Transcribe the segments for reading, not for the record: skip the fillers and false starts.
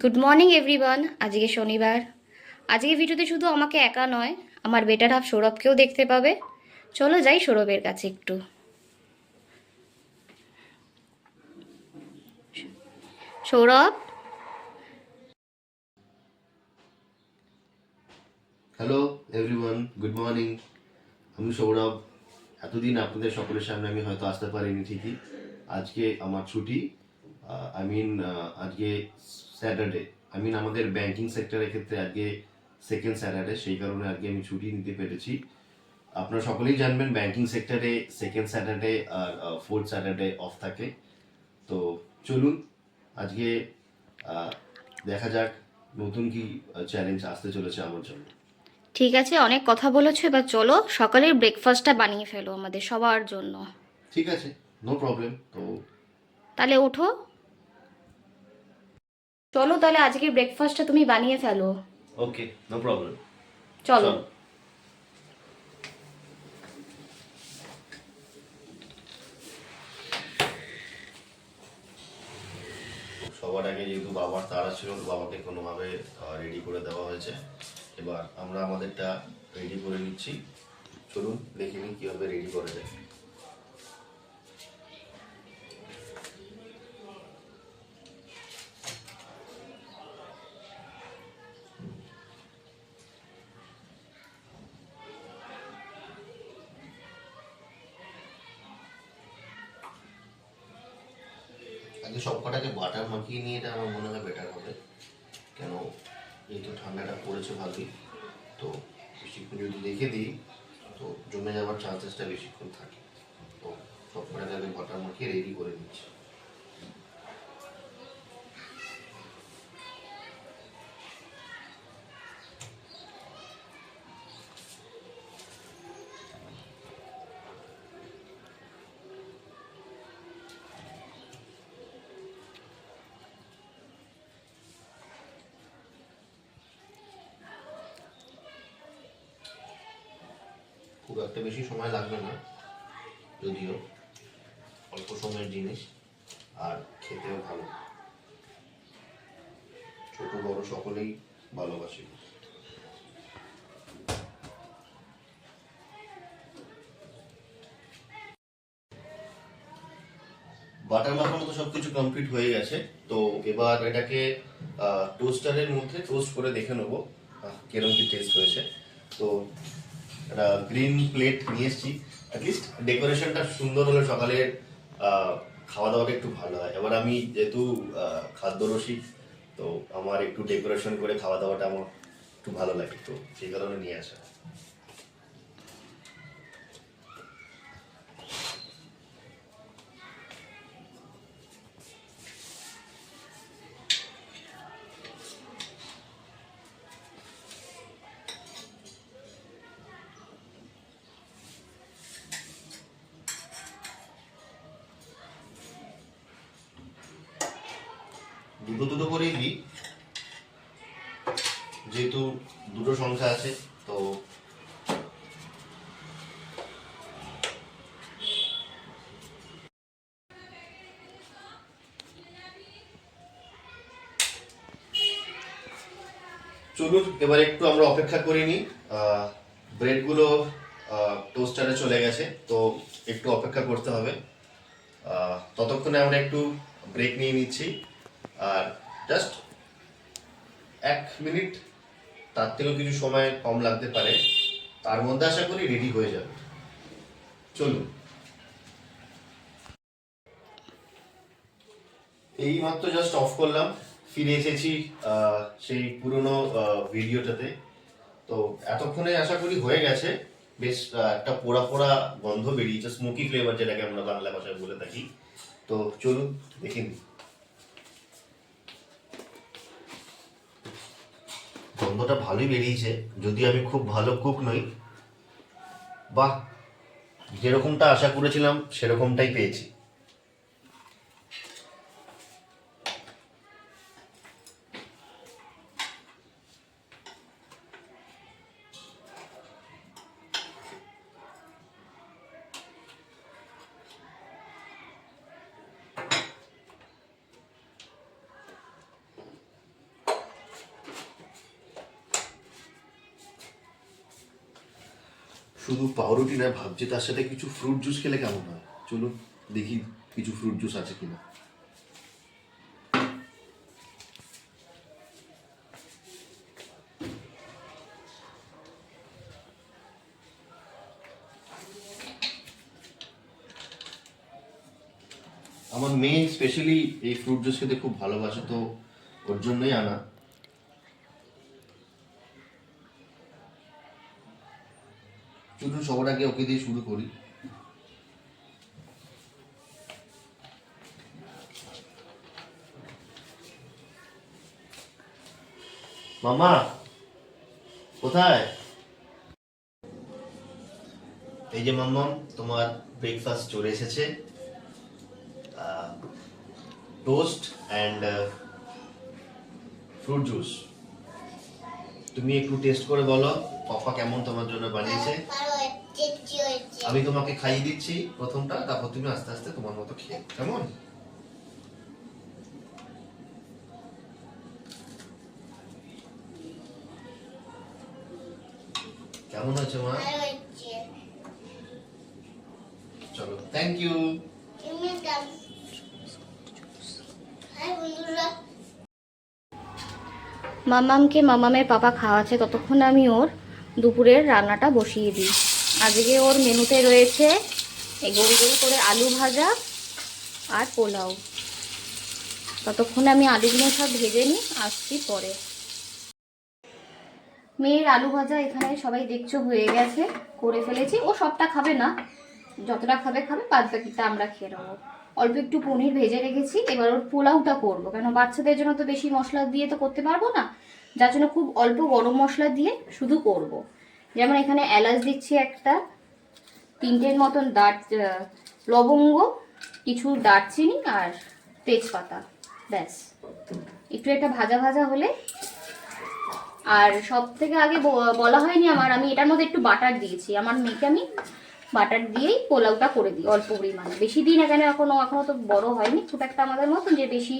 Good morning everyone. আজকে শনিবার। আজকে ভিডিওতে শুধু আমাকে একা নয়, আমার বেটার হাফ সৌরভকেও দেখতে পাবে। চলো যাই সৌরভের কাছে একটু। Sourav, hello everyone, good morning. আমি সৌরভ। এতদিন আপনাদের সকলের সামনে আমি হয়তো আসতে পারিনি ঠিকই। আজকে আমার ছুটি। আজকে স্যাটারডে। আমাদের ব্যাংকিং সেক্টরের ক্ষেত্রে আজকে সেকেন্ড স্যাটারডে, সেই কারণে আজকে আমি ছুটি নিতে পেরেছি। আপনারা সকলেই জানবেন ব্যাংকিং সেক্টরে সেকেন্ড স্যাটারডে আর ফোর্থ স্যাটারডে অফ থাকে। তো চলুন আজকে আহ, দেখা যাক নতুন কি চ্যালেঞ্জ আসতে চলেছে আমার জন্য। ঠিক আছে, অনেক কথা বলেছো, এবার চলো সকালের ব্রেকফাস্টটা বানিয়ে ফেলো আমাদের সবার জন্য। ঠিক আছে, নো প্রবলেম। তো তাহলে ওঠো, চলো তাহলে আজকের ব্রেকফাস্টটা তুমি বানিয়ে ফেলো। ওকে, নো প্রবলেম। চলো। চল। সবার আগে যেহেতু বাবার তাড়া ছিল, তো বাবাকে কোনোভাবে রেডি করে দেওয়া হয়েছে। এবার আমরা আমাদেরটা রেডি করে নিচ্ছি। চলুন দেখে নিই কীভাবে রেডি করা যায়। আগে সব কটাকে বাটার মাখিয়ে নিয়ে এটা আমার মনে হয় বেটার হবে। কেন, যেহেতু ঠান্ডাটা পড়েছে ভালোই, তো বেশিক্ষণ যদি রেখে দিই তো জমে যাওয়ার চান্সেসটা বেশিক্ষণ থাকে। তো সব কটাকে আগে বাটার মাখিয়ে রেডি করে নিচ্ছি। খুব একটা বেশি সময় লাগবে না, যদিও অল্প সময়ের জিনিস, আর খেতেও ভালো। ছোট বড় সকলেই ভালোবাসে। বাটার মাখানো তো সবকিছু কমপ্লিট হয়ে গেছে। তো এবার এটাকে টোস্টারের মধ্যে টোস্ট করে দেখে নেবো কিরকম কি টেস্ট হয়েছে। তো একটা গ্রিন প্লেট নিয়ে এসেছি। অ্যাটলিস্ট ডেকোরেশনটা সুন্দর হলে সকালের খাওয়া দাওয়াটা একটু ভালো হয়। এবার আমি যেহেতু খাদ্যরসিক, তো আমার একটু ডেকোরেশন করে খাওয়া দাওয়াটা আমার একটু ভালো লাগে, তো সেই কারণে নিয়ে আসা। দুটো দুটো করেই দিই, যেহেতু দুটো সংখ্যা আছে। তো চলুন এবার একটু আমরা অপেক্ষা করে নিই। ব্রেডগুলো টোস্টারে চলে গেছে, তো একটু অপেক্ষা করতে হবে। ততক্ষণে আমরা একটু ব্রেক নিয়ে নিচ্ছি। আর জাস্ট 1 মিনিট, তার থেকেও কিছু সময় কম লাগতে পারে, তার মধ্যে আশা করি রেডি হয়ে যাবে। চলুন। এই মাত্র জাস্ট অফ করলাম, ফিরে এসেছি সেই পুরনো ভিডিওটাতে। তো এতক্ষণে আশা করি হয়ে গেছে। বেশ একটা পোড়া পোড়া গন্ধ বেরিয়েছে, স্মোকি ফ্লেভার যেটাকে আমরা বাংলা ভাষায় বলে থাকি। তো চলুন দেখে নিই। গন্ধটা ভালোই বেরিয়েছে, যদিও আমি খুব ভালো কুক নই। বাহ, যেরকমটা আশা করেছিলাম সেরকমটাই পেয়েছি। শুধু পাউরুটি না, ভাবছি তার সাথে কিছু ফ্রুট জুস খেলে কেমন হয়। চলুন দেখি কিছু ফ্রুট জুস আছে কিনা। আমার মেয়ে স্পেশালি এই ফ্রুট জুস খেতে খুব ভালোবাসে, তো ওর জন্যই আনা। চলুন সবার আগে ওকে দিয়ে শুরু করি। মামা কোথায়? এই যে মাম্মাম, তোমার ব্রেকফাস্ট চলে এসেছে। Toast and fruit juice. তুমি একটু টেস্ট করে বলো পাপা কেমন তোমার জন্য বানিয়েছে। আমি তোমাকে খাইয়ে দিচ্ছি প্রথমটা, তারপর তুমি আস্তে আস্তে তোমার মতো খেয়ে, কেমন? কেমন হয়েছে মা? চলো, থ্যাংক ইউ। মামামকে মামামের পাপা খাওয়াচ্ছে, ততক্ষণ আমি ওর দুপুরের রান্নাটা বসিয়ে দিই। আজকে ওর মেনুতে রয়েছে এই গোল গোল করে আলু ভাজা আর পোলাও। ততক্ষণে আমি আলুগুলো সব ভেজে নিই, আসছি পরে। মেয়ের আলু ভাজা এখানে সবাই দেখছো হয়ে গেছে, করে ফেলেছি। ও সবটা খাবে না, যতটা খাবে খাবে, বাদ বাকিটা আমরা খেয়ে নেবো। অল্প একটু পনির ভেজে রেখেছি, এবার ওর পোলাওটা করবো, কেন বাচ্চাদের জন্য তো বেশি মশলা দিয়ে তো করতে পারবো না, যার জন্য খুব অল্প গরম মশলা দিয়ে শুধু করব। যেমন এখানে এলাচ দিচ্ছি একটা, 3টের মতন লবঙ্গ, কিছু দারচিনি আর তেজপাতা, ব্যাস। একটু এটা ভাজা ভাজা হলে, আর সব থেকে আগে বলা হয়নি আমার, আমি এটার মধ্যে একটু বাটার দিয়েছি। আমার মেয়েকে আমি বাটার দিয়েই পোলাওটা করে দিই অল্প পরিমাণে, বেশি দিই না, কেন এখনো তো বড় হয়নি খুব একটা আমাদের মতন যে বেশি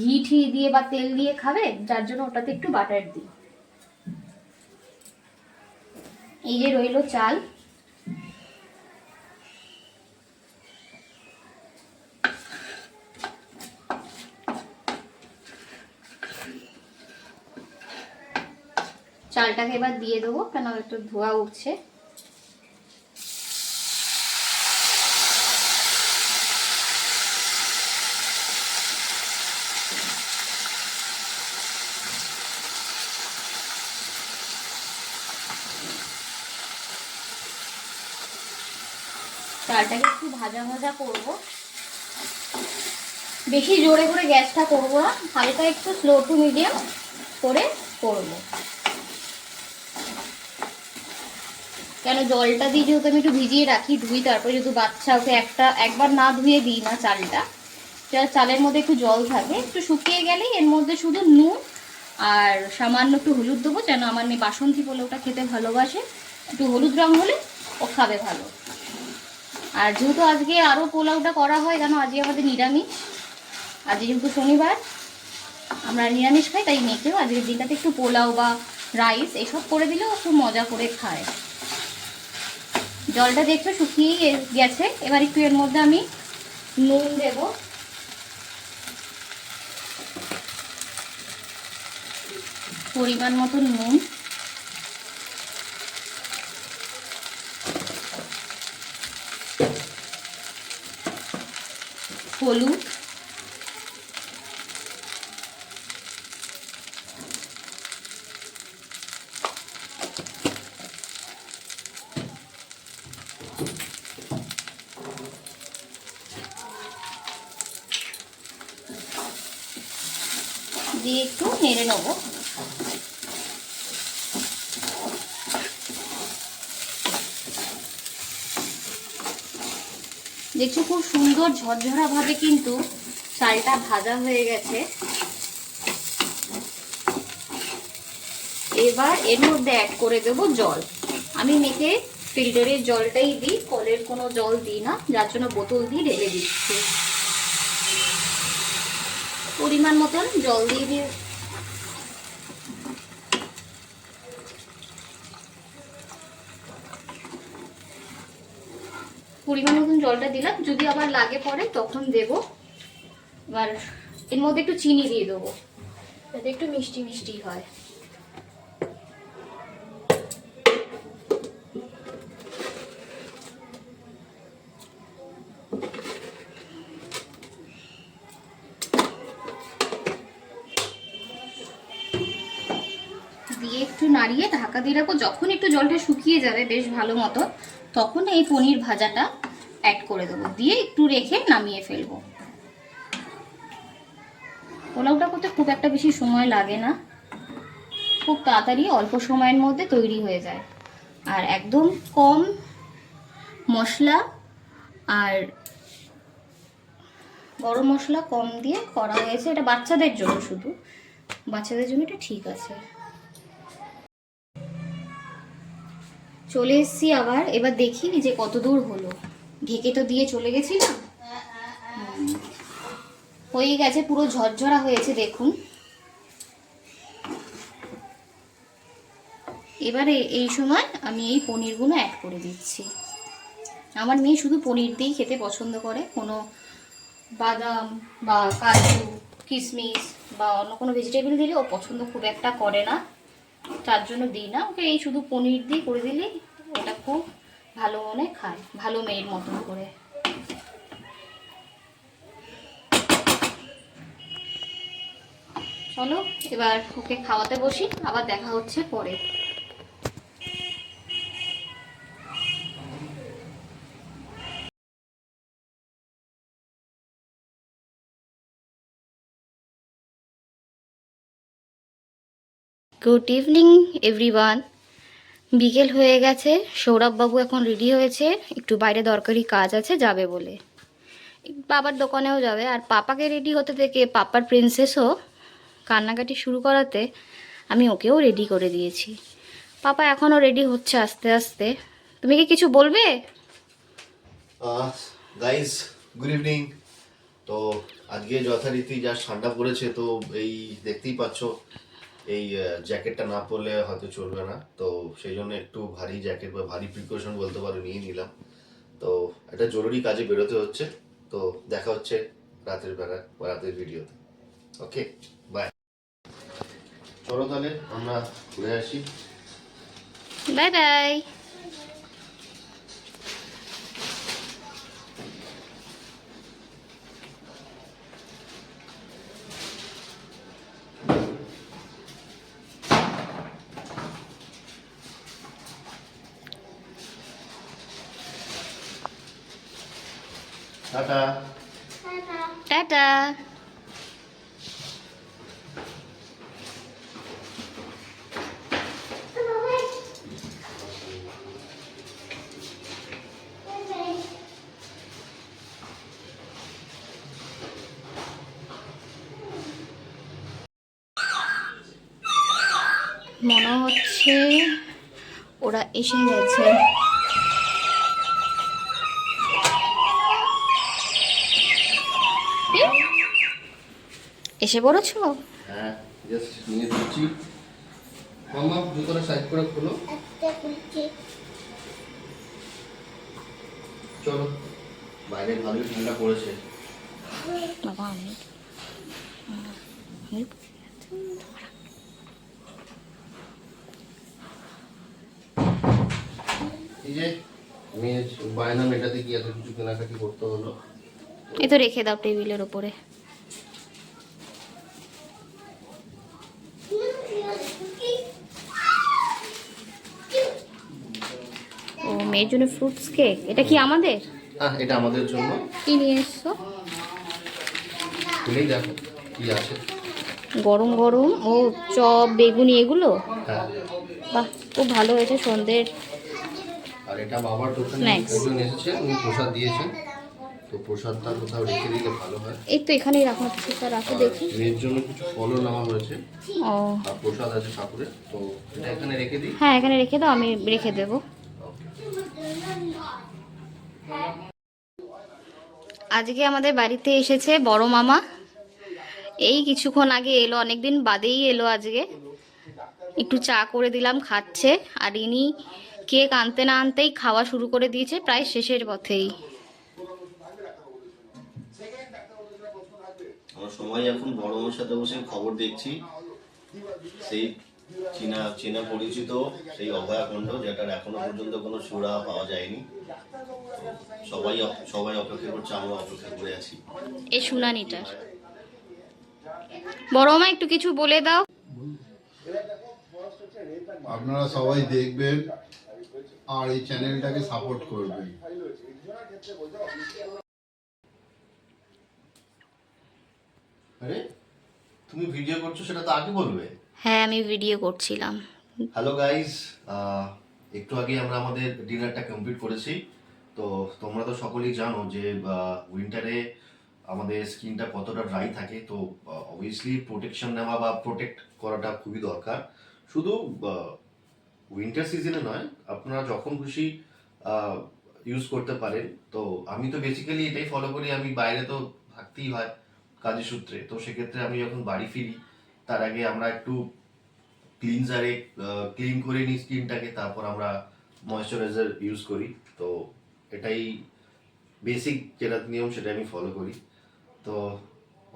ঘি ঠি দিয়ে বা তেল দিয়ে খাবে, যার জন্য ওটাতে একটু বাটার দিই। এই যে রইলো চাল, চালটাকে এবার দিয়ে দেবো, কেন একটু ধোয়া উঠছে। চালটাকে একটু ভাজা ভাজা করব, বেশি জোরে করে গ্যাসটা করবো না, হালকা একটু স্লো টু মিডিয়াম করে করব। কেন জলটা দিয়ে যেহেতু আমি একটু ভিজিয়ে রাখি, ধুই, তারপরে যেহেতু বাচ্চা, ওকে একবার না ধুয়ে দিই না চালটা, চালের মধ্যে একটু জল থাকে, একটু শুকিয়ে গেলেই এর মধ্যে শুধু নুন আর সামান্য একটু হলুদ দেবো, যেন আমার মেয়ে বাসন্তী পোলাওটা খেতে ভালোবাসে, একটু হলুদ রং হলে ও খাবে ভালো। আর যেহেতু আজকে আরও পোলাওটা করা হয়, কেন আজকে আমাদের নিরামিষ, আজকে যেহেতু শনিবার আমরা নিরামিষ খাই, তাই মেয়েকেও আজকের দিনটাতে একটু পোলাও বা রাইস এসব করে দিলেও খুব মজা করে খায়। জলটা দেখছো শুকিয়েই গেছে, এবার একটু এর মধ্যে আমি নুন দেব, পরিমাণ মতো নুন, হলুদ, দিয়ে একটু নেড়ে নেবো। দেখছো খুব সুন্দর ঝরঝরা ভাবে কিন্তু চালটা ভাজা হয়ে গেছে। এবার এর মধ্যে অ্যাড করে দেব জল। আমি মেখে ফিল্টারের জলটাই দিই, কলের কোনো জল দিই না, যার জন্য বোতল দিয়ে ঢেলে দিচ্ছি। পরিমাণ মতন জল দিয়ে দিয়ে পরিমাণ মতন জলটা দিলাম, যদি আবার লাগে পরে তখন দেব। এবার এর মধ্যে একটু চিনি দিয়ে দেবো যাতে একটু মিষ্টি মিষ্টি হয়। দিয়ে একটু নাড়িয়ে ঢাকা দিয়ে রাখবো। যখন একটু জলটা শুকিয়ে যাবে বেশ ভালো মতো, তখন এই পনির ভাজাটা অ্যাড করে দেবো, দিয়ে একটু রেখে নামিয়ে ফেলবো। পোলাওটা করতে খুব একটা বেশি সময় লাগে না, খুব তাড়াতাড়ি অল্প সময়ের মধ্যে তৈরি হয়ে যায়। আর একদম কম মশলা আর গরম মশলা কম দিয়ে করা হয়েছে। এটা বাচ্চাদের জন্য, শুধু বাচ্চাদের জন্য এটা ঠিক আছে। চলে এসছি আবার, এবার দেখি যে কত দূর হলো। ঢেকে তো দিয়ে চলে গেছিলাম, হয়ে গেছে, পুরো ঝরঝরা হয়েছে দেখুন। এবারে এই সময় আমি এই পনিরগুলো অ্যাড করে দিচ্ছি। আমার মেয়ে শুধু পনির দিয়েই খেতে পছন্দ করে, কোনো বাদাম বা কাজু কিশমিশ বা অন্য কোনো ভেজিটেবল দিলে ও পছন্দ খুব একটা করে না, তার জন্য দিই না ওকে। এই শুধু পনির দিয়ে করে দিলেই ওটা খুব ভালো মনে খায়, ভালো মেয়ের মতন করে। চলো এবার ওকে খাওয়াতে বসি, আবার দেখা হচ্ছে পরে। Good evening everyone. বিকেল হয়ে গেছে, সৌরভবাবু এখন রেডি হয়েছে, একটু বাইরে দরকারি কাজ আছে যাবে বলে, বাবার দোকানেও যাবে। আর পাপাকে রেডি হতে থেকে পাপার প্রিন্সেসও কান্নাকাটি শুরু করাতে আমি ওকেও রেডি করে দিয়েছি। পাপা এখনও রেডি হচ্ছে আস্তে আস্তে। তুমি কি কিছু বলবে? Guys good evening. তো আজকে যথারীতি যা ঠান্ডা পড়েছে, তো এই দেখতেই পাচ্ছ এই জ্যাকেটটা না পরলে হয়তো চলবে না, তো সেই জন্য একটু ভারী জ্যাকেট বা ভারী প্রিকশন বলতে পারো নিয়ে নিলাম। তো একটা জরুরি কাজে বেরোতে হচ্ছে, তো দেখা হচ্ছে রাতের বেলা বা রাতের ভিডিওতে। Okay bye. চলো তাহলে আমরা ঘুরে আসি। Bye bye. টাটা। টাটা। মনে হচ্ছে ওরা এসে গেছে। এসে পড়েছো? হ্যাঁ, জাস্ট নিয়ে দিচ্ছি। মামা জুতোটা সাইড করে খোলো। চলো, বাইরে ভালোই ঠান্ডা পড়েছে। বাবা আমি এই যে মেয়ে বায়না মেটাতে কি এত কিছু কেনাকাটি করতে হলো। এই তো রেখে দাও টেবিলের উপরে। ও মেয়ের জন্য ফ্রুটস কেক, এটা কি আমাদের? এটা আমাদের জন্য। কি নিয়ে এসছো? খুলেই দেখো কি আছে। গরম গরম ও চপ বেগুনি এগুলো। হ্যাঁ, বাহ খুব ভালো হয়েছে সন্ধ্যের। আর এটা বাবার দোকানে Snacks. একজন এসেছে, উনি প্রসাদ দিয়েছেন, তো প্রসাদটা কোথাও রেখে দিলে ভালো হয়। এই তো এখানেই রাখা হচ্ছে, স্যার রাখো দেখি। মেয়ের জন্য কিছু ফলও নেওয়া হয়েছে ও আর প্রসাদ আছে ঠাকুরের, তো এটা এখানে রেখে দিই। হ্যাঁ এখানে রেখে দাও, আমি রেখে দেবো। আজকে আমাদের বাড়িতে এসেছে বড় মামা, এই কিছুক্ষণ আগে এলো, অনেকদিন বাদেই এলো আজকে। একটু চা করে দিলাম, খাচ্ছে। আর ইনি কেক আনতে না আনতেই খাওয়া শুরু করে দিয়েছে, প্রায় শেষের পথেই। আমরা সবাই এখন বড় মার সাথে বসে খবর দেখছি, সেই চীনা চীনা পরিচিত সেই অভয়াখণ্ড, যেটার এখনো পর্যন্ত কোনো সুরা পাওয়া যায়নি। সবাই সবাই অপেক্ষা করছে, আমরা অপেক্ষা করে আছি এই শুনানিটার। বড় মা একটু কিছু বলে দাও। আপনারা সবাই দেখবেন আর এই চ্যানেলটাকে সাপোর্ট করবেন। আরে তুমি ভিডিও করছো, সেটা তো আগে বলবে। হ্যাঁ, আমি ভিডিও করছিলাম। হ্যালো গাইস, একটু আগে আমরা আমাদের ডিনারটা কমপ্লিট করেছি। তো তোমরা তো সকলেই জানো যে উইন্টারে আমাদের স্কিনটা কতটা ড্রাই থাকে। তো অবভিয়াসলি প্রোটেকশন নেওয়া বা প্রোটেক্ট করাটা খুবই দরকার। শুধু উইন্টার সিজনে নয়, আপনারা যখন খুশি ইউজ করতে পারেন। তো আমি তো বেসিক্যালি এটাই ফলো করি, আমি বাইরে তো থাকতেই হয় কাজের সূত্রে। তো সেক্ষেত্রে আমি যখন বাড়ি ফিরি তার আগে আমরা একটু ক্লিনজারে ক্লিন করে নিই স্কিনটাকে, তারপর আমরা ময়েশ্চারাইজার ইউজ করি। তো এটাই বেসিক যেটা নিয়ম, সেটা আমি ফলো করি। তো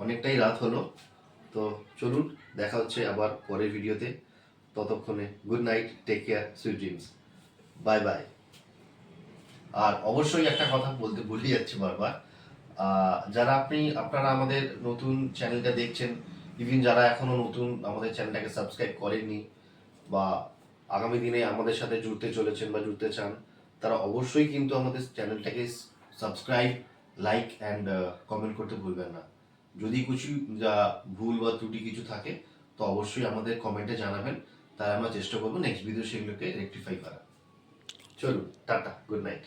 অনেকটাই রাত হলো, তো চলুন দেখা হচ্ছে আবার পরের ভিডিওতে। ততক্ষণে good night, take care, sweet dreams, bye bye. আর অবশ্যই একটা কথা বলতে ভুলে যাচ্ছি বারবার, যারা আপনারা আমাদের নতুন চ্যানেলটা দেখছেন, ইভিন যারা এখনো নতুন আমাদের চ্যানেলটাকে সাবস্ক্রাইব করেননি বা আগামী দিনে আমাদের সাথে জুড়তে চলেছেন বা জুড়তে চান, তারা অবশ্যই কিন্তু আমাদের চ্যানেলটাকে সাবস্ক্রাইব, লাইক অ্যান্ড কমেন্ট করতে ভুলবেন না। যদি কিছু যা ভুল বা ত্রুটি কিছু থাকে তো অবশ্যই আমাদের কমেন্টে জানাবেন, তাই আমরা চেষ্টা করবো নেক্সট ভিডিও সেগুলোকে রেকটিফাই করা। চলুন, টাটা, গুড নাইট।